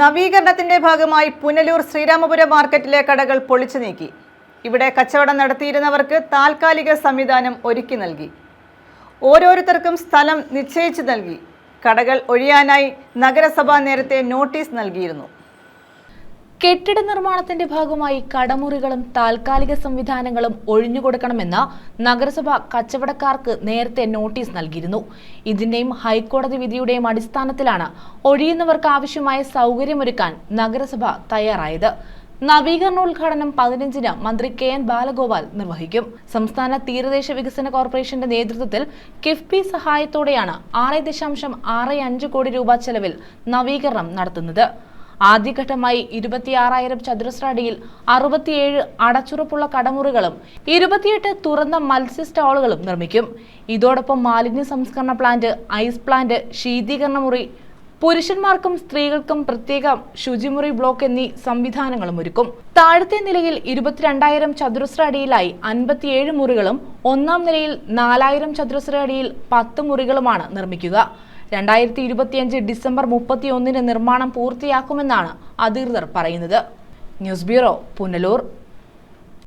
നവീകരണത്തിന്റെ ഭാഗമായി പുനലൂർ ശ്രീരാമപുരം മാർക്കറ്റിലെ കടകൾ പൊളിച്ചു നീക്കി. ഇവിടെ കച്ചവടം നടത്തിയിരുന്നവർക്ക് താൽക്കാലിക സംവിധാനം ഒരുക്കി നൽകി. ഓരോരുത്തർക്കും സ്ഥലം നിശ്ചയിച്ചു നൽകി. കടകൾ ഒഴിയാനായി നഗരസഭ നേരത്തെ നോട്ടീസ് നൽകിയിരുന്നു. കെട്ടിട നിർമ്മാണത്തിന്റെ ഭാഗമായി കടമുറികളും താൽക്കാലിക സംവിധാനങ്ങളും ഒഴിഞ്ഞുകൊടുക്കണമെന്ന് നഗരസഭ കച്ചവടക്കാർക്ക് നേരത്തെ നോട്ടീസ് നൽകിയിരുന്നു. ഇതിന്റെയും ഹൈക്കോടതി വിധിയുടെയും അടിസ്ഥാനത്തിലാണ് ഒഴിയുന്നവർക്ക് ആവശ്യമായ സൗകര്യമൊരുക്കാൻ നഗരസഭ തയ്യാറായത്. നവീകരണോദ്ഘാടനം 15-ന് മന്ത്രി കെ.എൻ. ബാലഗോപാൽ നിർവഹിക്കും. സംസ്ഥാന തീരദേശ വികസന കോർപ്പറേഷന്റെ നേതൃത്വത്തിൽ കിഫ്ബി സഹായത്തോടെയാണ് 6.65 കോടി രൂപ ചെലവിൽ നവീകരണം നടത്തുന്നത്. ആദ്യഘട്ടമായി 26,000 ചതുരശ്ര അടിയിൽ 67 അടച്ചുറപ്പുള്ള കടമുറികളും 28 തുറന്ന മത്സ്യ സ്റ്റാളുകളും നിർമ്മിക്കും. ഇതോടൊപ്പം മാലിന്യ സംസ്കരണ പ്ലാന്റ്, ഐസ് പ്ലാന്റ്, ശീതീകരണ മുറി, പുരുഷന്മാർക്കും സ്ത്രീകൾക്കും പ്രത്യേക ശുചിമുറി ബ്ലോക്ക് എന്നീ സംവിധാനങ്ങളും ഒരുക്കും. താഴത്തെ നിലയിൽ 22,000 ചതുരശ്ര അടിയിലായി 57 മുറികളും 1-ാം നിലയിൽ 4,000 ചതുരശ്ര അടിയിൽ 10 മുറികളുമാണ് നിർമ്മിക്കുക. 2025 ഡിസംബർ 31-ന് നിർമ്മാണം പൂർത്തിയാക്കുമെന്നാണ് അധികൃതർ പറയുന്നത്. News bureau, Punalur.